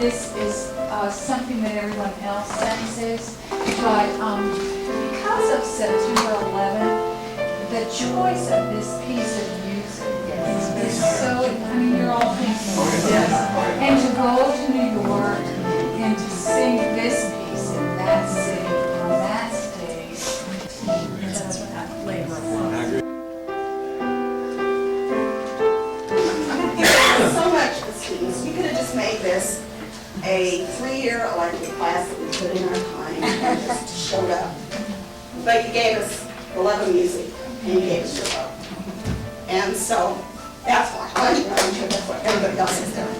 this is something that everyone else senses, but because of September 11th, the choice of this piece of music is so, I mean, you're all thinking of this, and to go to New York and to sing this piece in that city on that stage, that's that labor of love. So much for students. You could have just made this a 3-year elective class that we put in our time and just showed up. But you gave us the love of music and you gave us your love. And so that's why I'm sure that's what everybody else is doing.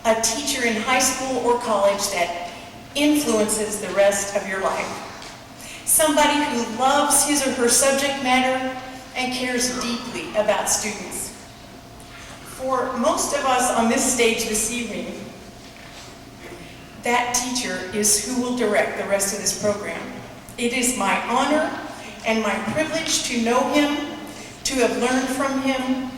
A teacher in high school or college that influences the rest of your life. Somebody who loves his or her subject matter and cares deeply about students. For most of us on this stage this evening, that teacher is who will direct the rest of this program. It is my honor and my privilege to know him, to have learned from him,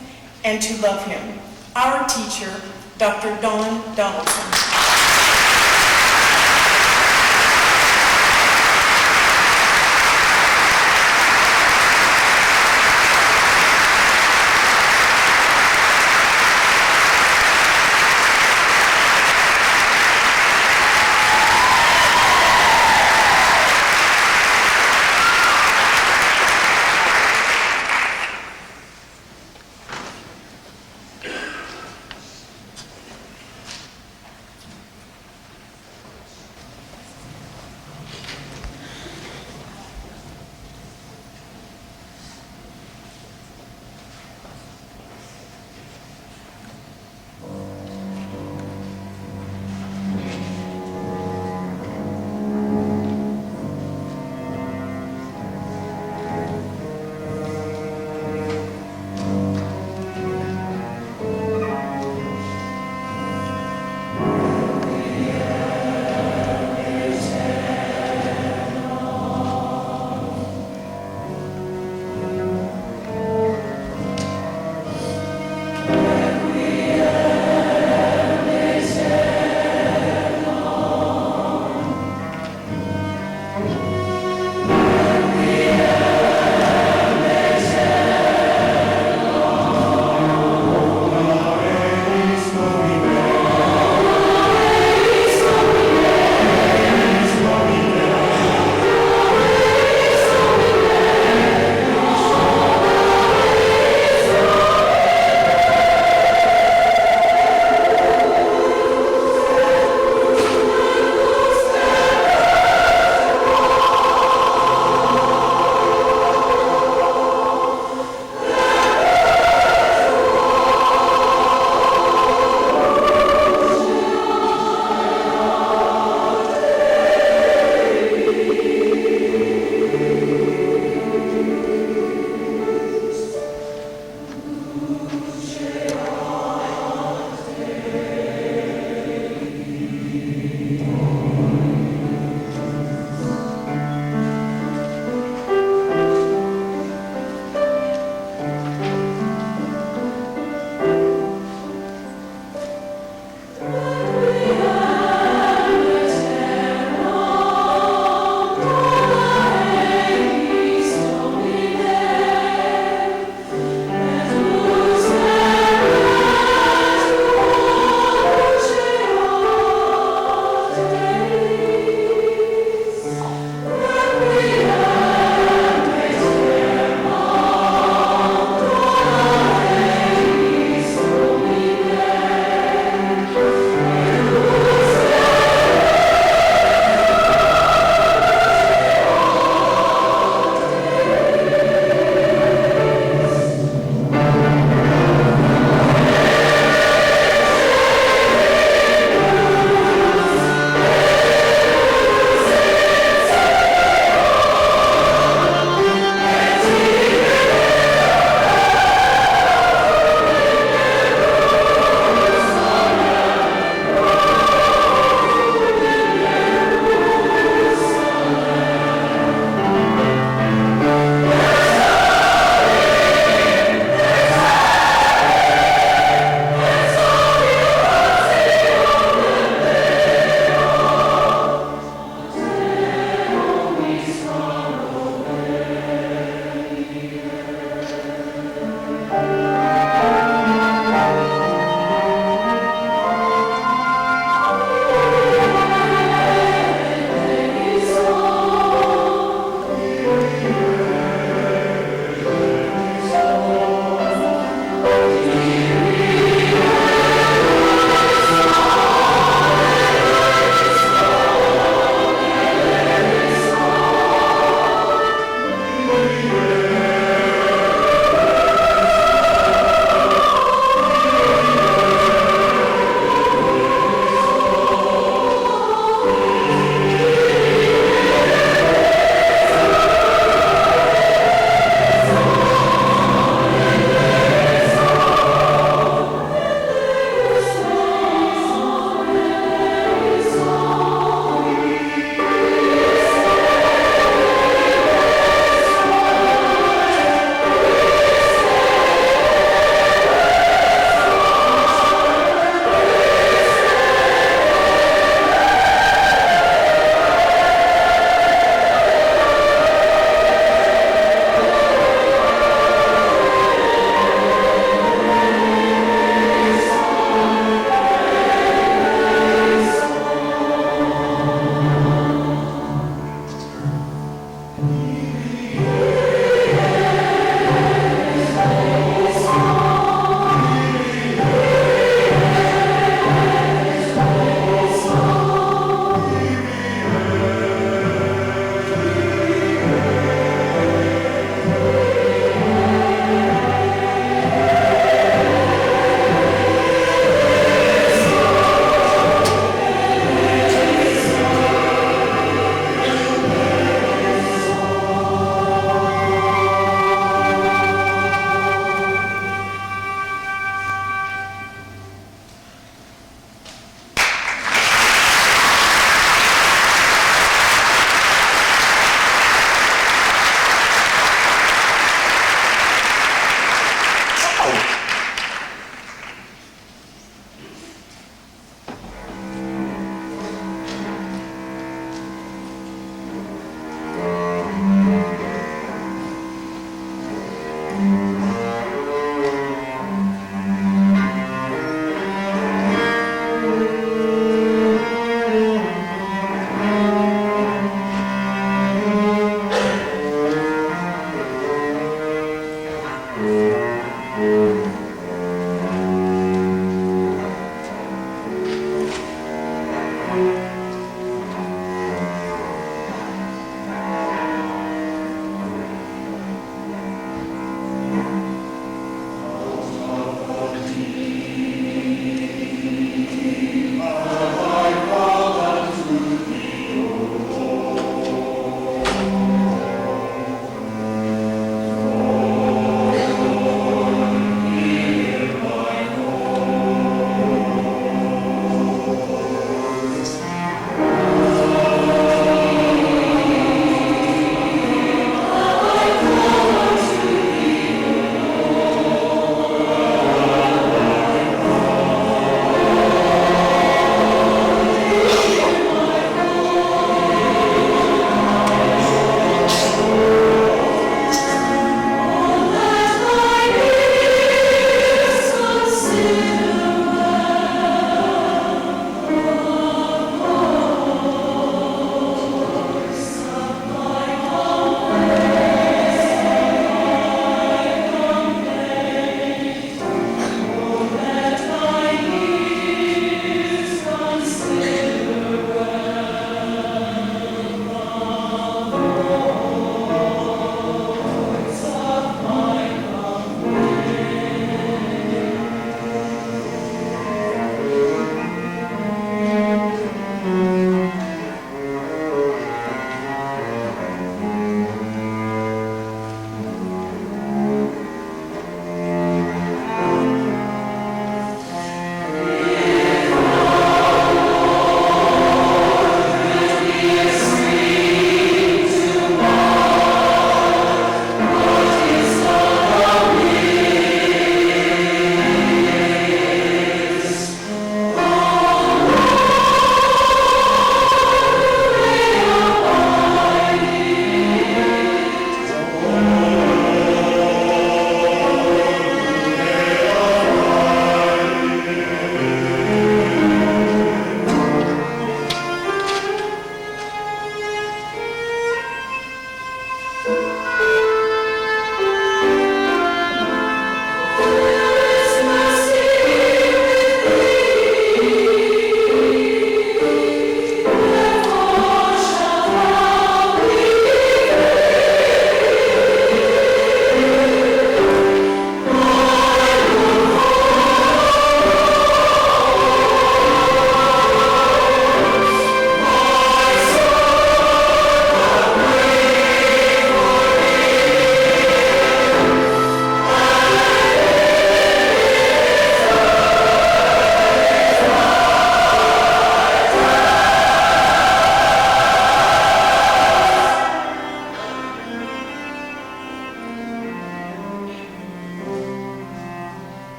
and to love him. Our teacher, Dr. Dawn Donaldson.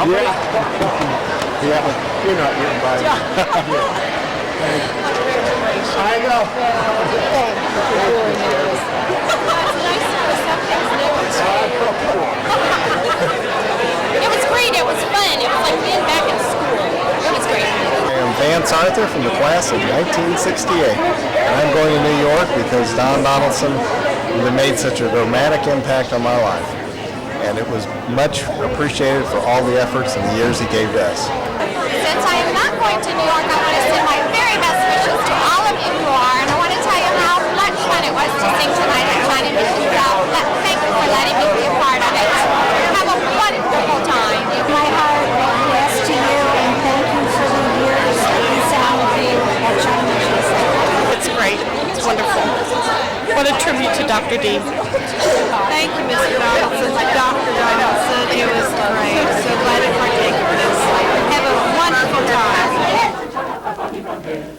Yeah, you're not getting by. I know. It was great. It was fun. It was like being back in school. It was great. I am Vance Arthur from the class of 1968, and I'm going to New York because Don Donaldson made such a dramatic impact on my life, and it was much appreciated for all the efforts and the years he gave to us. Since I am not going to New York, I want to send my very best wishes to all of you who are, and I want to tell you how much fun it was to sing tonight at Carnegie. Thank you for letting me be a part of it. Have a wonderful time. My heart yes to you, and thank you for the years that you sounded at Carnegie. It's great. It's wonderful. What a tribute to Dr. D. Thank you, Mr. Donaldson. Dr. Donaldson, it was great. So glad to partake in this. Have a wonderful time.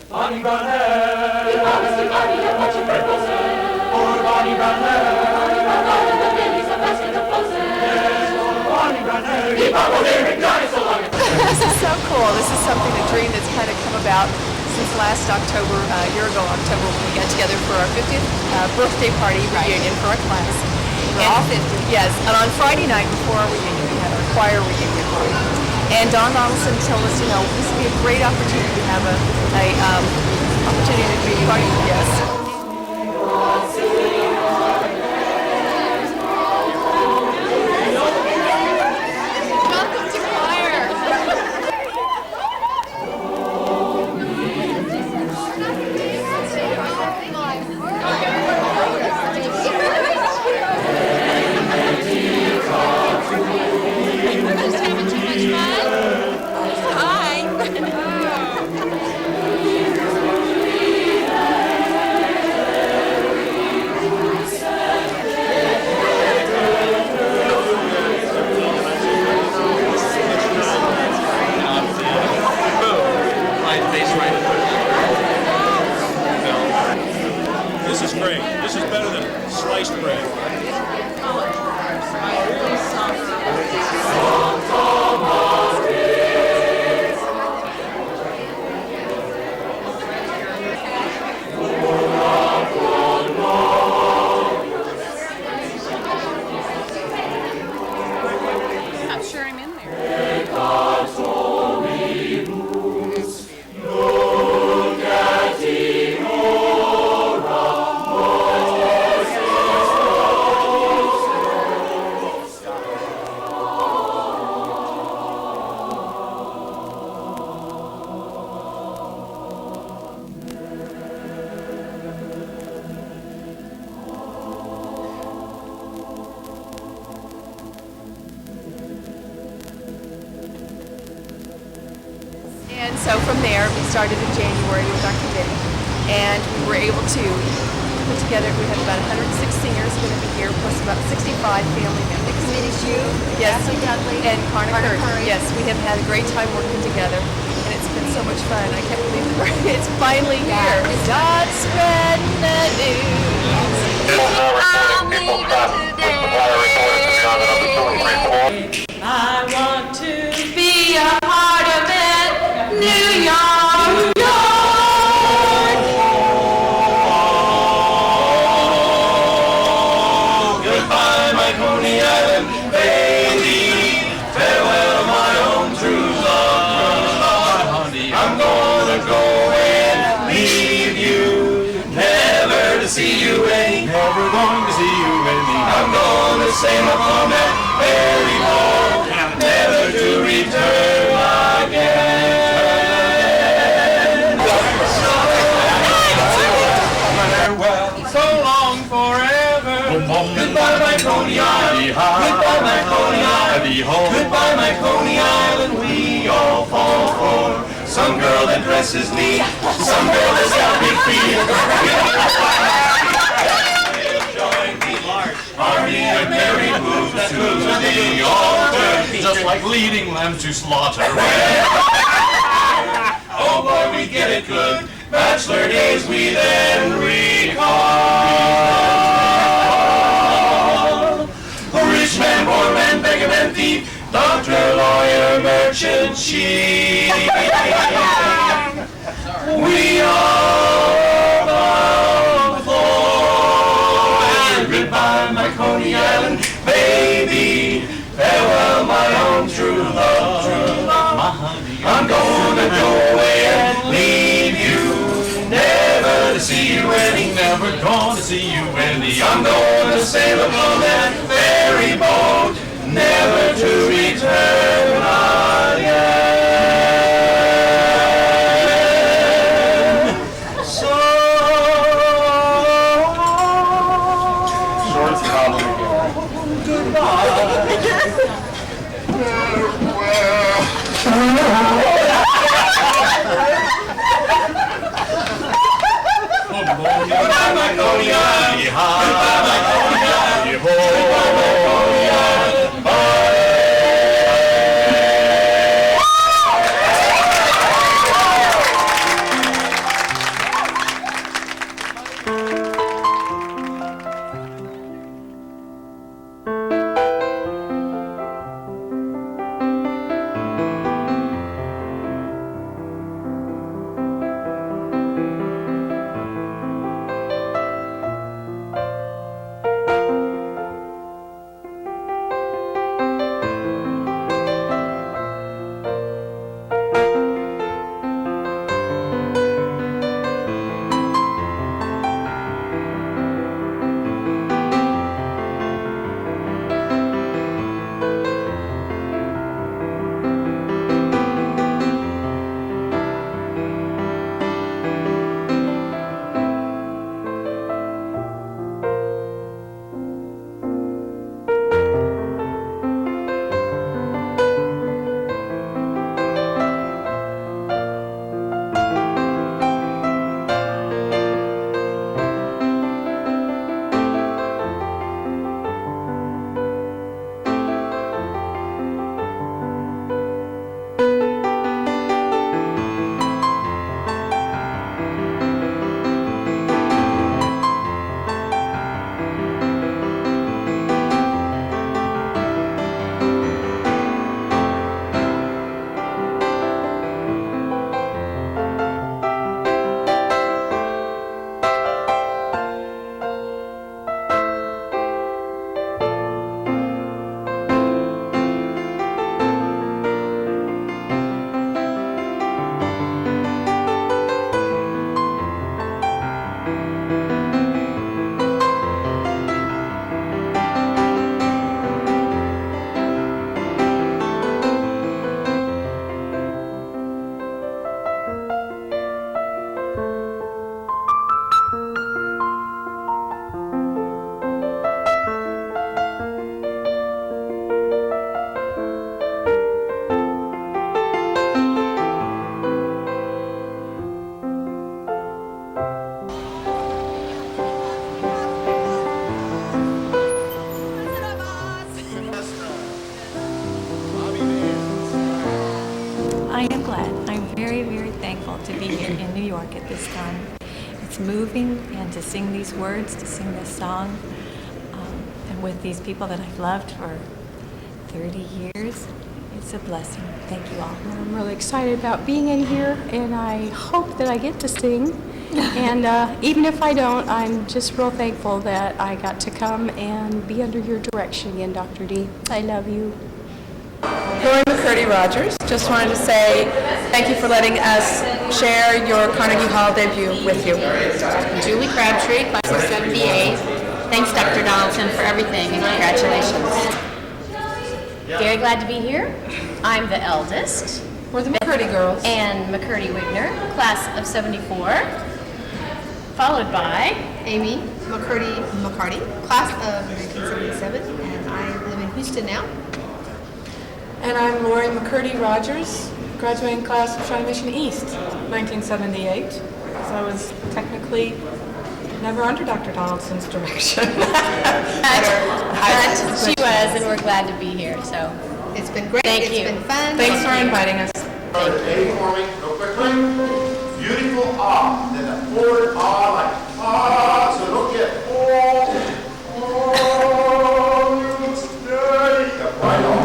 Bonnie brown hair, he promised to Bonnie a bunch of purples hair. Poor Bonnie brown hair, Bonnie brown hair, and the babies are asking the closest. Yes, poor Bonnie brown hair, he bubbled here and died so long. This is so cool. This is something, a dream that's kind of come about since last October, a year ago October, when we got together for our 50th birthday party reunion for our class. We're all 50. Yes, and on Friday night before our reunion, we had our choir reunion party. And Don Donaldson told us, this would be a great opportunity to have a opportunity to be part of yes. This is great. This is better than sliced bread. I'm sure I'm in there. And so from there, we started in January with our committee, and we were able to put together, we had about 106 singers going to be here, plus about 65 family members. The committee's you, yes, Dudley, and Carnegie. Yes, we have had a great time working together, and it's been so much fun. I can't believe it's finally here. God spread the news. I want to be a part of it, New York, New York. Goodbye, my Coney Island baby. Farewell, my own true love. I'm gonna go and leave you, never to see you any. Never going to see you any. I'm gonna sail upon that ferry boat, never to return again. Farewell, so long forever. Goodbye, my Coney Island. Goodbye, my Coney Island. Goodbye, my Coney Island. We all fall for some girl that dresses neat, some girl that's got big feet. Join the army of merry moves to the altar, just like leading lambs to slaughter. Oh boy, we get it good. Bachelor days we then recall. Rich man, poor man, beggar man, thief, doctor, lawyer, merchant ship. We are bound for, and goodbye, my Coney Island baby. Farewell, my own true love, my honey. I'm gonna go away and leave you, never to see you any, never gonna see you any. I'm gonna sail upon that ferry boat, never to return again. So Short's problem again. goodbye. Goodbye, my Coney Island. Goodbye, my Coney Island. Goodbye, my Coney Island. Bye. I am glad. I'm very, very thankful to be here in New York at this time. It's moving, and to sing these words, to sing this song, and with these people that I've loved for 30 years, it's a blessing. Thank you all. I'm really excited about being in here, and I hope that I get to sing. And even if I don't, I'm just real thankful that I got to come and be under your direction again, Dr. D. I love you. Lori McCurdy Rogers. Just wanted to say thank you for letting us share your Carnegie Hall debut with you. Julie Crabtree, class of 78. Thanks, Dr. Donaldson, for everything, and congratulations. Very glad to be here. I'm the eldest. We're the McCurdy girls. And McCurdy Wigner, class of 74. Followed by Amy McCarty, class of 1977, and I live in Houston now. And I'm Lori McCurdy Rogers, graduating class of Shawnee Mission East, 1978. So I was technically never under Dr. Donaldson's direction. but she was, and we're glad to be here. So it's been great. Thank you. It's been fun. Thanks for inviting us. A for me, real quickly. Beautiful ah, then a forward ah, like ah, so don't get right on.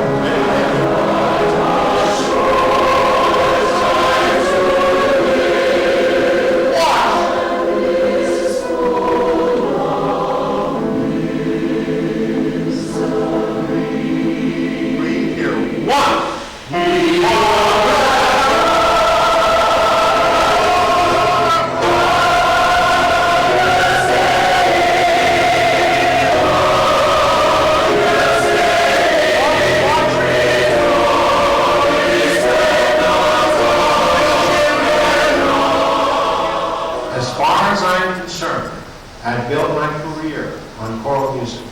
career on choral music.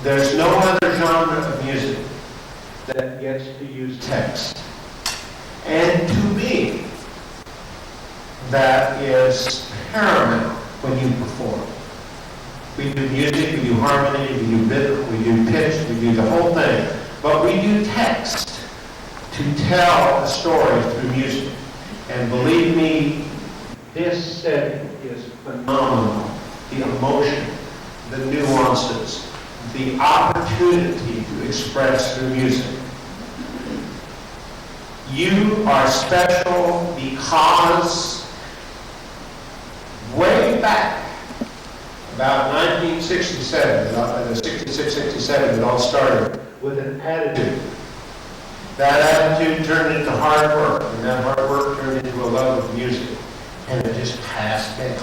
There's no other genre of music that gets to use text. And to me, that is paramount when you perform. We do music, we do harmony, we do rhythm, we do pitch, we do the whole thing. But we do text to tell a story through music. And believe me, this setting is phenomenal. The emotion, the nuances, the opportunity to express through music. You are special because way back, about 1967, 66, 67, it all started with an attitude. That attitude turned into hard work, and that hard work turned into a love of music, and it just passed down.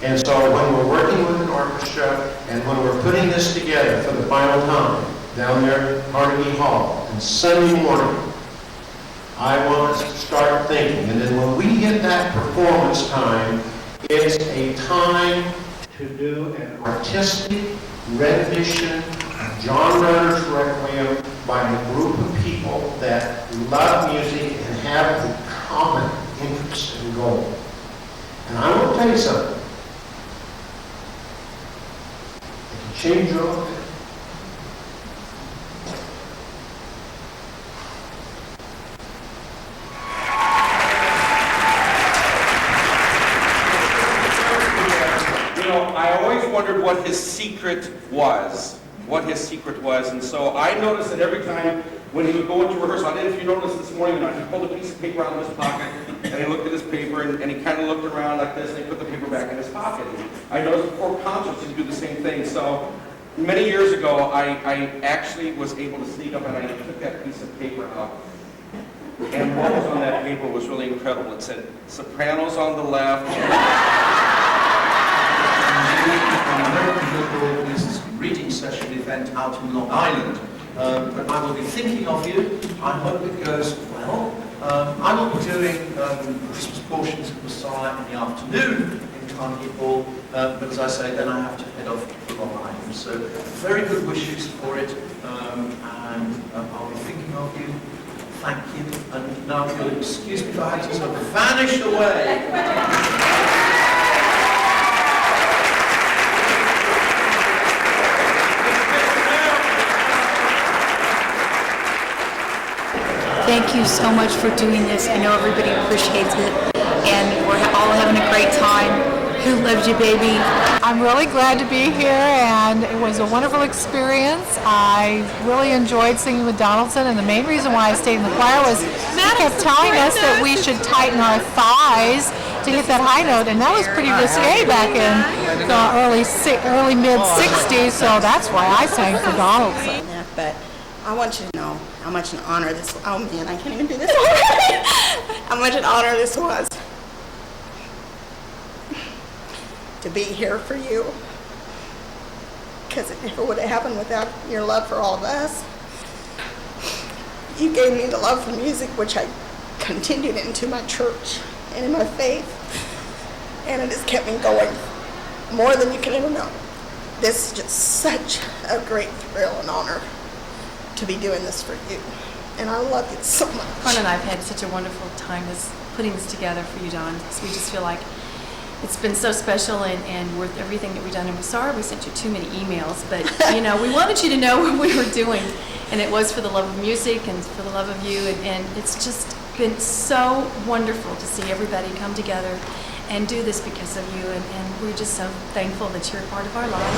And so when we're working with an orchestra, and when we're putting this together for the final time, down there at Carnegie Hall, on Sunday morning, I want us to start thinking, and then when we hit that performance time, it's a time to do an artistic rendition of John Rutter's Requiem by a group of people that love music and have a common interest and goal. And I want to tell you something. It can change your life. I always wondered what his secret was. And so I noticed that every time when he would go into rehearsal, I don't know if you noticed this morning or not, he pulled a piece of paper out of his pocket and he looked at his paper and he kind of looked around like this and he put the paper back in his pocket. I noticed before concerts he'd do the same thing. So many years ago, I actually was able to sneak up and I took that piece of paper out. And what was on that paper was really incredible. It said, sopranos on the left. This reading session event out in Long Island. But I will be thinking of you. I hope it goes well. I will be doing Christmas portions of Messiah in the afternoon in Carnegie Hall. But as I say, then I have to head off to Long Island. So very good wishes for it. And I'll be thinking of you. Thank you. And now if you'll excuse me if I had to sort of vanish away. Thank you so much for doing this. I know everybody appreciates it, and we're all having a great time. Who loves you, baby? I'm really glad to be here, and it was a wonderful experience. I really enjoyed singing with Donaldson, and the main reason why I stayed in the choir was he kept telling us that we should tighten our thighs to hit that high note, and that was pretty risque back in the early mid-60s, so that's why I sang for Donaldson. But I want you to know how much an honor this was. Oh man, I can't even do this. How much an honor this was to be here for you. Because it never would have happened without your love for all of us. You gave me the love for music, which I continued into my church and in my faith. And it has kept me going more than you can ever know. This is just such a great thrill and honor to be doing this for you. And I love you so much. Juan and I have had such a wonderful time putting this together for you, Don, because we just feel like it's been so special and worth everything that we've done. And we're sorry we sent you too many emails, but we wanted you to know what we were doing. And it was for the love of music and for the love of you. And it's just been so wonderful to see everybody come together and do this because of you. And we're just so thankful that you're a part of our lives.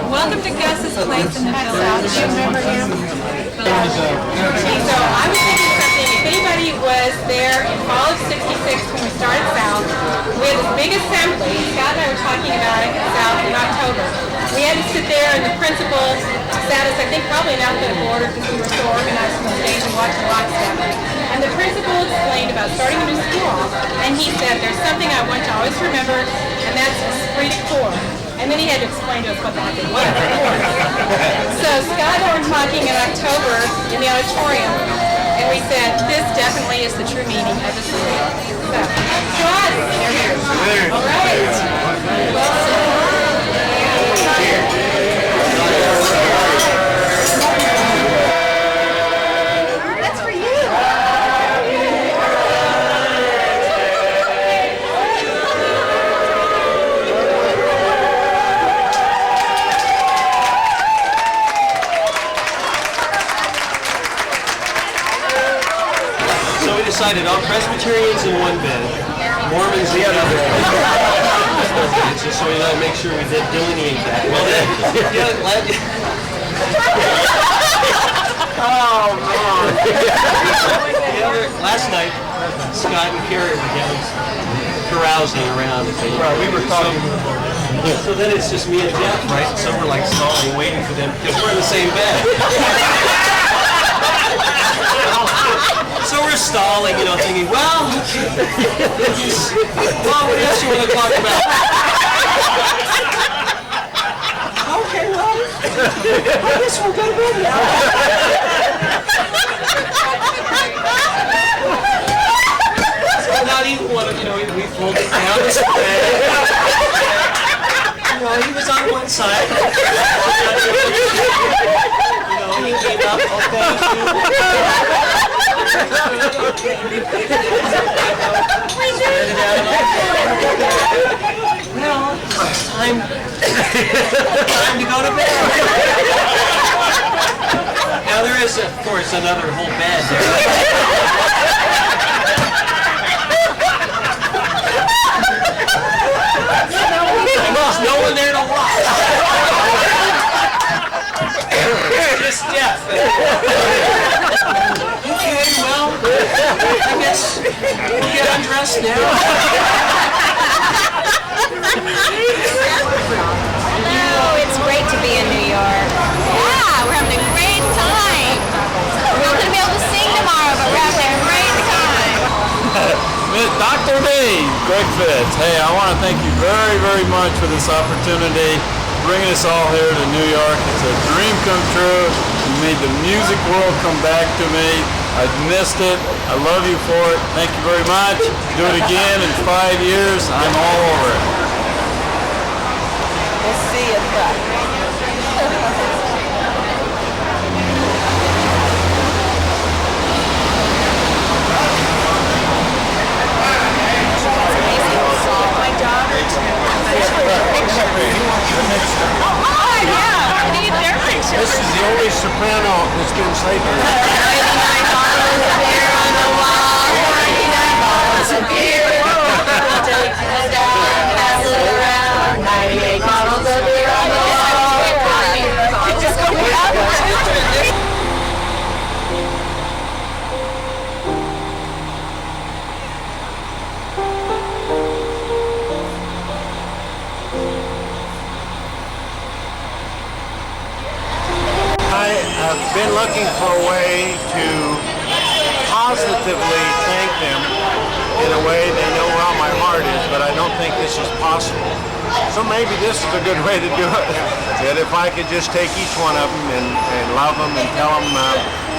Welcome to Gus's Place in the Village. Do you remember him? So I was thinking something, if anybody was there in fall of '66 when we started South, we had this big assembly. Scott and I were talking about it at South in October. We had to sit there and the principal sat us, I think probably in alphabetical order because we were so organized from the stage and watching lockstep. And the principal explained about starting a new school, and he said, there's something I want you to always remember, and that's esprit de corps. And then he had to explain to us what the heck it was. So Scott and I were talking in October in the auditorium, and we said, this definitely is the true meaning of the school. decided all Presbyterians in one bed, Mormons the other bed. Just so we make sure we did delineate that. Well, oh, man. Last night, Scott and Carrie were down carousing around. Right, we were talking. So then it's just me and Jeff, right? So we're like stalling, waiting for them because we're in the same bed. So we're stalling, thinking, well, what else you want to talk about? Okay, well, I guess we'll go to bed now. So not even one of, we folded down this bed. He was on one side. He came up, okay. Well, it's time to go to bed. Now there is, of course, another whole bed there. There's no one there to watch. Just Jeff. Okay, well, I guess we'll get undressed now. Hello, it's great to be in New York. Yeah, we're having a great time. We're not going to be able to sing tomorrow, but we're having a great time. Dr. D, Greg Fitz. Hey, I want to thank you very, very much for this opportunity, bringing us all here to New York. It's a dream come true. You made the music world come back to me. I've missed it. I love you for it. Thank you very much. Do it again in 5 years. I'm all over it. We'll see you back. This is the only soprano that's been sleeping. 99 bottles of beer on the wall. 99 bottles of beer. Take this down, pass it around. 98 bottles of beer on the wall. Just go without I've been looking for a way to positively thank them in a way they know where my heart is, but I don't think this is possible. So maybe this is a good way to do it. That if I could just take each one of them and love them and tell them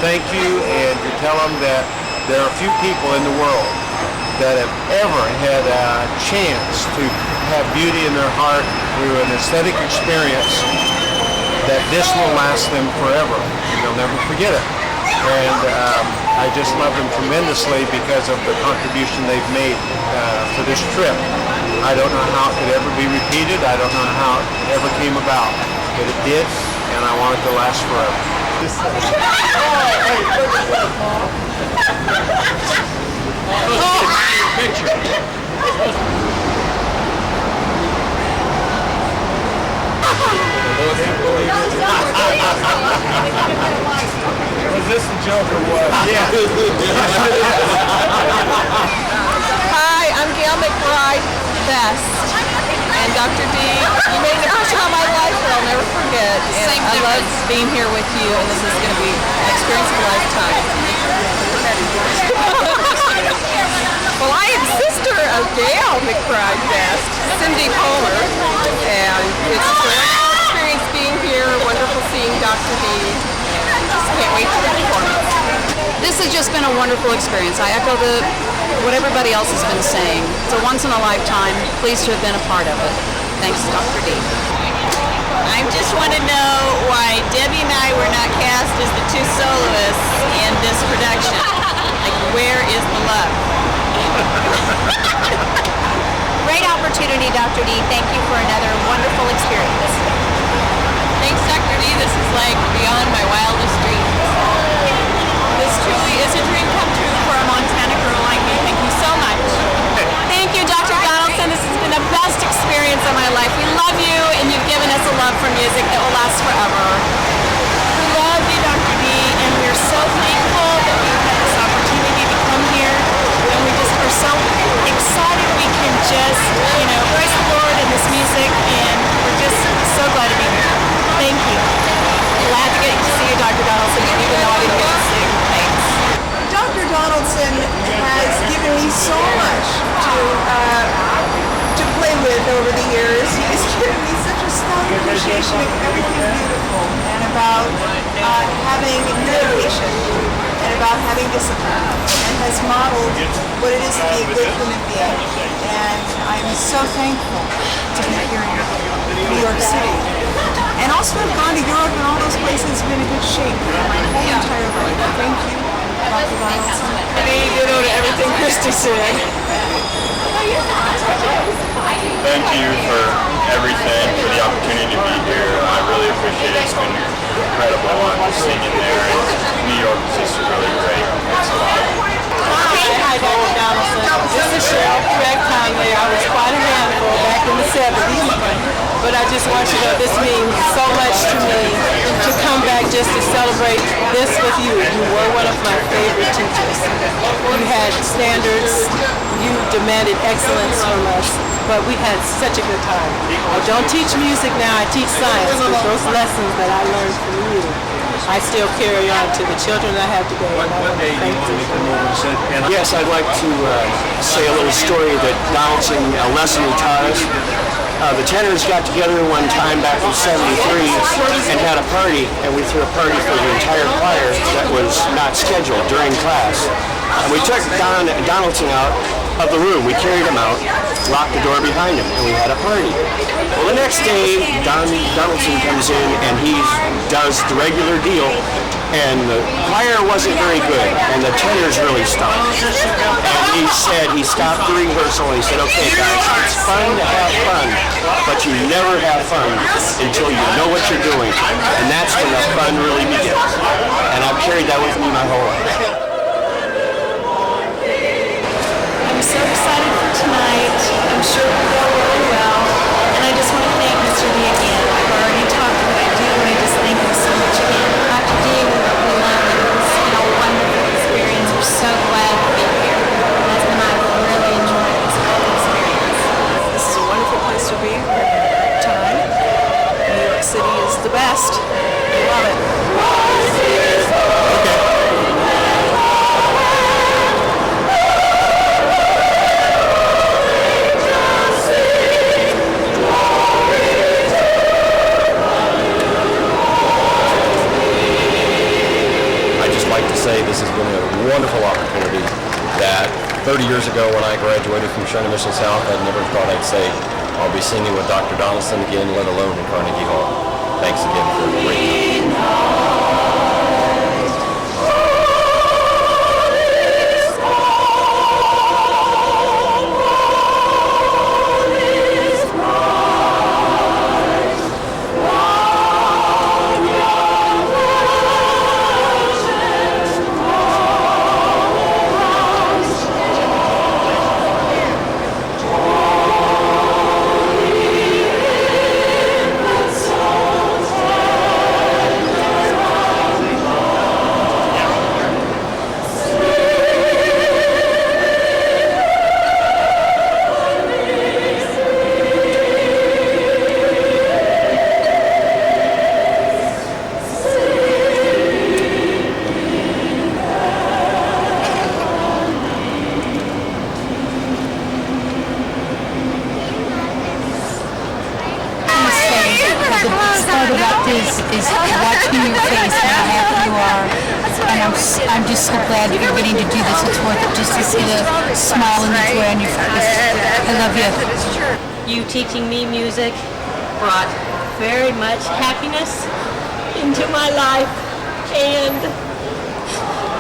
thank you, and to tell them that there are few people in the world that have ever had a chance to have beauty in their heart through an aesthetic experience, that this will last them forever. They'll never forget it. And I just love them tremendously because of the contribution they've made for this trip. I don't know how it could ever be repeated. I don't know how it ever came about. But it did, and I want it to last forever. Was this the joke or what? Yeah. Hi, I'm Gail McBride Best. And Dr. D, you made an impression on my life that I'll never forget. And I love being here with you, and this is going to be an experience of a lifetime. Well, I am sister of Gail McBride Best, Cindy Palmer, and it's a wonderful experience being here, wonderful seeing Dr. D. Just can't wait for the performance. This has just been a wonderful experience. I echo what everybody else has been saying. It's a once in a lifetime. Pleased to have been a part of it. Thanks, Dr. D. I just want to know why Debbie and I were not cast as the two soloists in this production. Like, where is the love? Great opportunity, Dr. D. Thank you for another wonderful experience. Thanks, Dr. D. This is like beyond my wildest dreams. This truly is a dream come true for a Montana girl forever. We love you, Dr. D, and we're so thankful that we had this opportunity to come here, and we just are so excited we can just, praise the Lord in this music, and we're just so glad to be here. Thank you. Glad to get to see you, Dr. Donaldson, even though I didn't get to sing. Thanks. Dr. Donaldson has given me so much to play with over the years. He's given me such a strong appreciation of everything beautiful and about having dedication and about having discipline, and has modeled what it is to be a good human being. And I'm so thankful to be here in New York City. And also have gone to Europe and all those places, been in good shape my whole entire life. Thank you, Dr. Donaldson. Ditto to everything Christy said. Thank you for everything, for the opportunity to be here. I really appreciate it. It's been incredible. Singing there in New York is just really great. Thanks a lot. Hi, Dr. Donaldson. This is Cheryl Conley. I was quite a handful back in the 70s, but I just want you to know this means so much to me to come back just to celebrate this with you. You were one of my favorite teachers. You had standards. You demanded excellence from us, but we had such a good time. I don't teach music now, I teach science, but those lessons that I learned from you, I still carry on to the children I have today. One day you want to make the move and said, yes, I'd like to say a little story that Donaldson, a lesson he taught us. The tenors got together one time back in '73 and had a party, and we threw a party for the entire choir that was not scheduled during class. And we took Donaldson out of the room. We carried him out, locked the door behind him, and we had a party. Well, the next day, Donaldson comes in and he does the regular deal, and the choir wasn't very good, and the tenors really stopped. And he said, he stopped the rehearsal, and he said, okay guys, it's fun to have fun, but you never have fun until you know what you're doing, and that's when the fun really begins. And I've carried that with me my whole life. I'm so excited for tonight. I'm sure it will go really well. And I just want to thank Mr. D again. I've already talked what I do, and I just thank him so much again. Dr. D, we love you. It's been a wonderful experience. We're so glad to be here. My husband and I really enjoyed this whole experience. This is a wonderful place to be. We're having a great time. New York City is the best. We love it. Say this has been a wonderful opportunity that 30 years ago when I graduated from Shawnee Mission South, I never thought I'd say I'll be singing with Dr. Donaldson again, let alone in Carnegie Hall. Thanks again for a great time. is watching your face and how happy you are. And I'm just so glad that you're getting to do this. It's worth it just to see the smile and the joy on your face. I love you. You teaching me music brought very much happiness into my life, and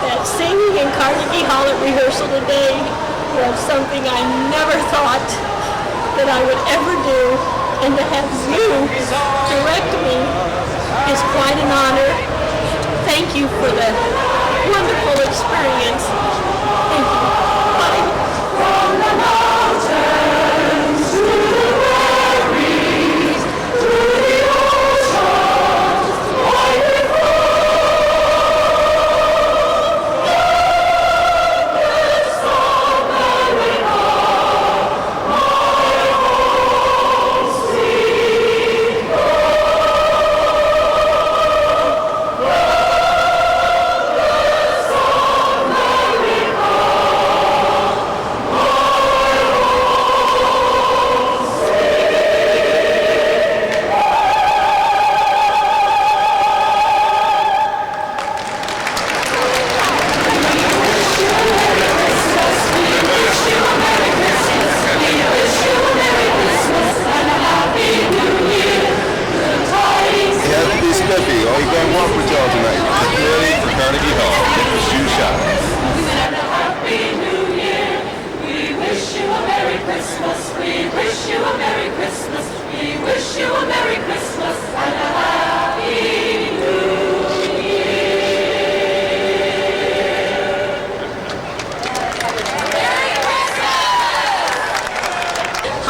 that singing in Carnegie Hall at rehearsal today was something I never thought that I would ever do, and to have you direct me is quite an honor. Thank you for the wonderful experience. Thank you. Bye. From the mountains to the valleys, to the ocean. Christmas. We wish you a Merry Christmas. We wish you a Merry Christmas and a Happy New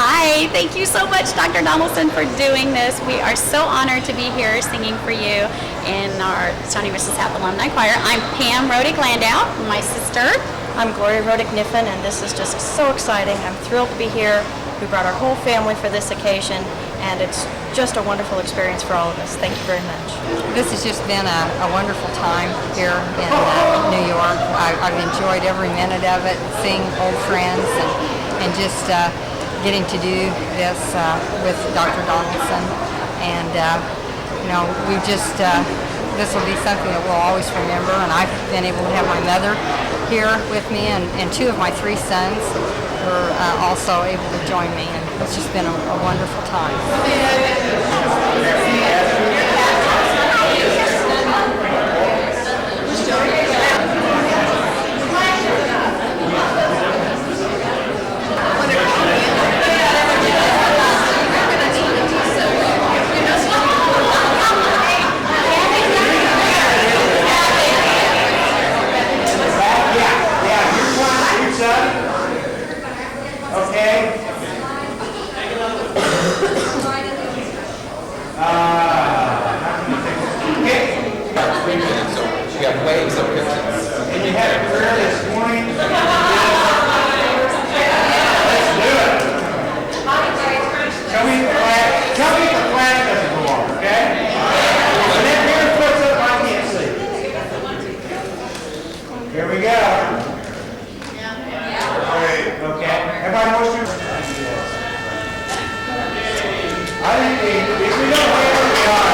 Hi, thank you so much, Dr. Donaldson, for doing this. We are so honored to be here singing for you in our Shawnee Mrs. Happ Alumni Choir. I'm Pam Rodick-Landau, my sister. I'm Gloria Rodick-Niffen, and this is just so exciting. I'm thrilled to be here. We brought our whole family for this occasion, and it's just a wonderful experience for all of us. Thank you very much. This has just been a wonderful time here in New York. I've enjoyed every minute of it, seeing old friends and just getting to do this with Dr. Donaldson. And, we've just, this will be something that we'll always remember. And I've been able to have my mother here with me, and two of my three sons were also able to join me. And it's just been a wonderful time. Okay. She got waves of pictures. And you had a prayer this morning. Let's do it. Tell me if the flag doesn't go on, okay? And then here puts up, I can't see. Here we go. Okay. Everybody knows you. I think if we don't have it, we are.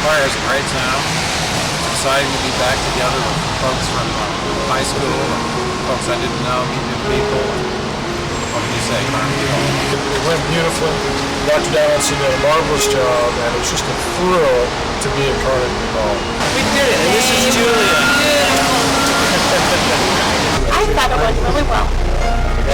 Choir is a great sound. It's exciting to be back together with folks from high school and folks I didn't know, meet new people. What can you say, Carnegie? It went beautifully. Dr. Donaldson did a marvelous job, and it was just a thrill to be at Carnegie Hall. We did it, and this is Julia. I thought it went really well.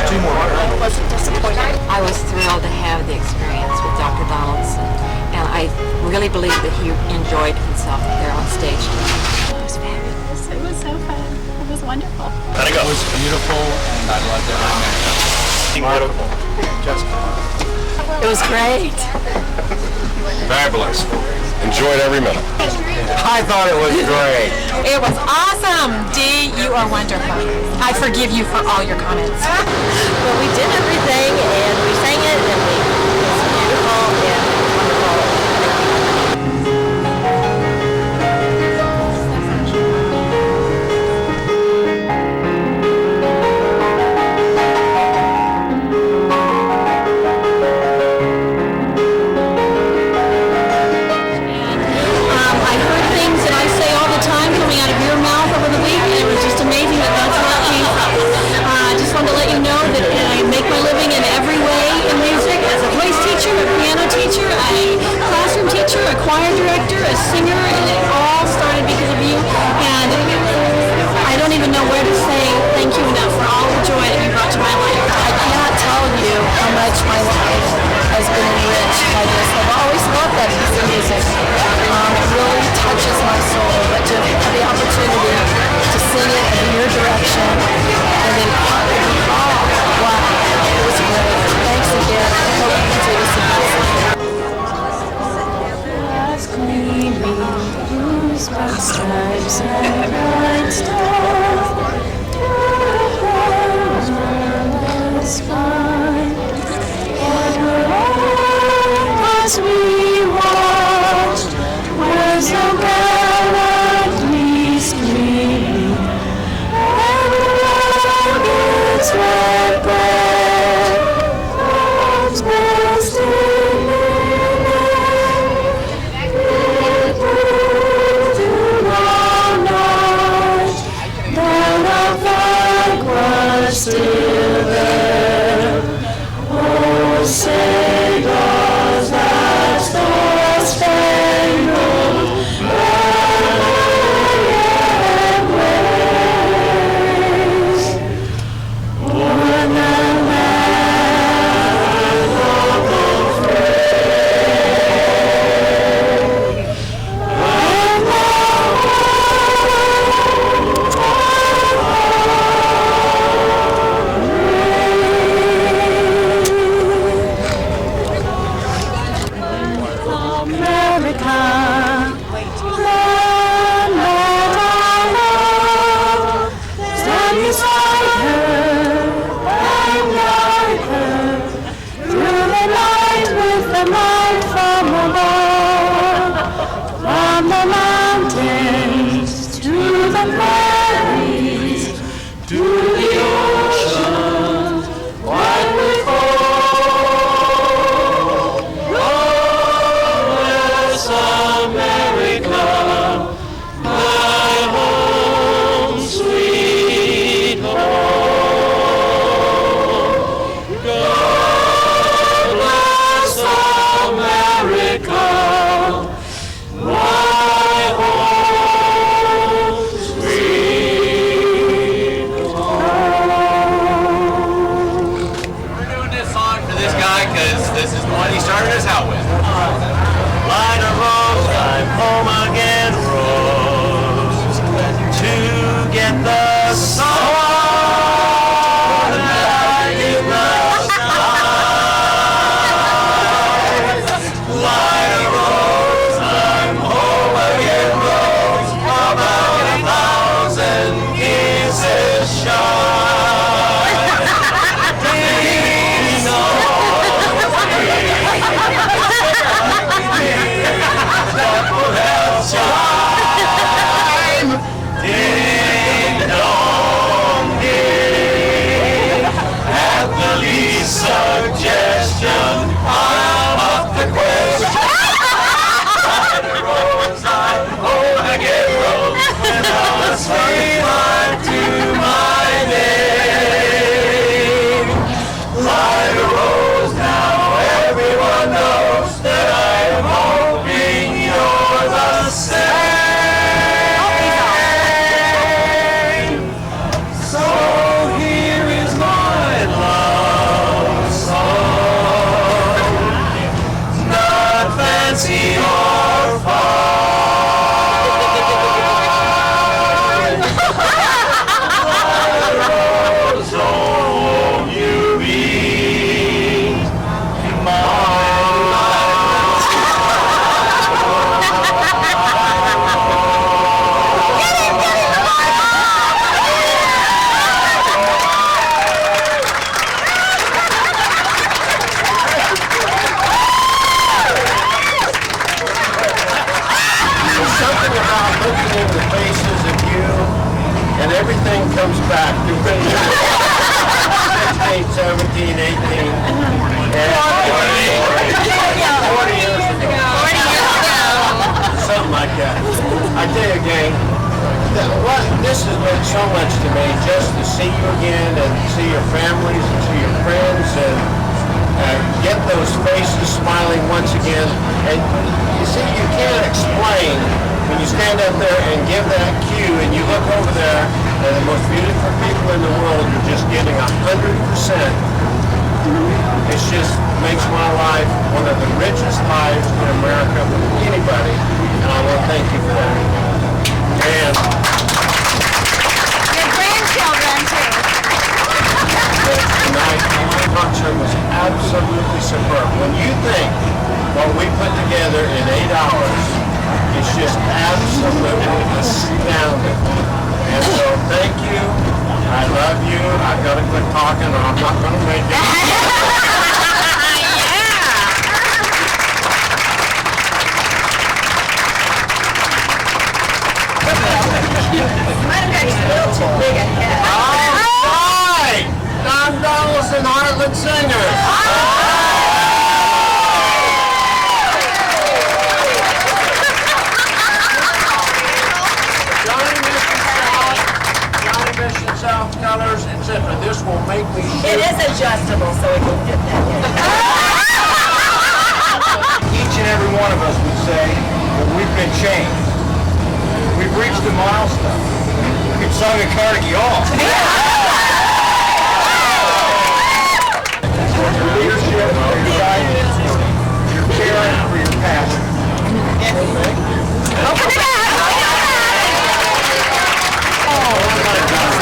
Two more. I wasn't disappointed. I was thrilled to have the experience with Dr. Donaldson, and I really believe that he enjoyed himself there on stage. It was fabulous. It was so fun. It was wonderful. It was beautiful, and I loved every minute of it. Beautiful. It was great. Fabulous. Enjoyed every minute. I thought it was great. It was awesome. Dee, you are wonderful. I forgive you for all your comments. Well, we did everything, and we sang it, and it was beautiful and wonderful. joy that you brought to my life. I cannot tell you how much my life has been enriched by this. I've always loved that piece of music. It really touches my soul, but to have the opportunity to sing it in your direction and then wow, it was great. Thanks again. I hope you can do this again. Ask me whose stripes and bright stars was fine, and as we watched, were so gallantly streaming, and rockets red bread, arms bursting through all night, that our flag was still there. Oh, say does that star-spangled banner yet waves o'er the land of the free, and the America, land that I love, stand beside her and guide her through the night with the light from above, from the mountains to the valleys, to the ocean, wide with America, my home, sweet home. God bless America, my home, sweet home. We're doing this song for this guy because this is the one he started us out with. Line of rose, I'm home again, rose, to get the song that I did last night. Line of rose, I'm home again, rose, about 1,000 kisses shy. Ding dong, that will help time. Ding dong ding, at the least suggestion, I'm up the question. Line a rose, I'm home again, rose, without a sweet line to my name. Line a rose, now everyone knows that I am hoping you're the same. So here is my love song, not fancy or fine. Line a rose, won't you be There's something about looking in the faces of you, and everything comes back. You've been 16, 17, 18, and 40 years ago. Something like that. I tell you, gang, this has meant so much to me, just to see you again and see your families and see your friends and get those faces smiling once again. And you see, you can't explain when you stand up there and give that cue and you look over there and the most beautiful people in the world are just getting 100%. It just makes my life one of the richest lives in America with anybody, and I want to thank you for that. And Your grandchildren too. tonight, the concert was absolutely superb. When you think what we put together in 8 hours, it's just absolutely astounding. And so thank you. I love you. I've got to quit talking or I'm not going to make it. Might have got you a little too big a head. All right! Don Donaldson, Heartland Singers. South colors, etc. This will make me shoot. It is adjustable, so it can fit that in. Each and every one of us would say that we've been changed. We've reached a milestone. We've sung at Carnegie Hall. For your leadership, for your guidance, for your care, and for your passion. Open it up! Oh my God.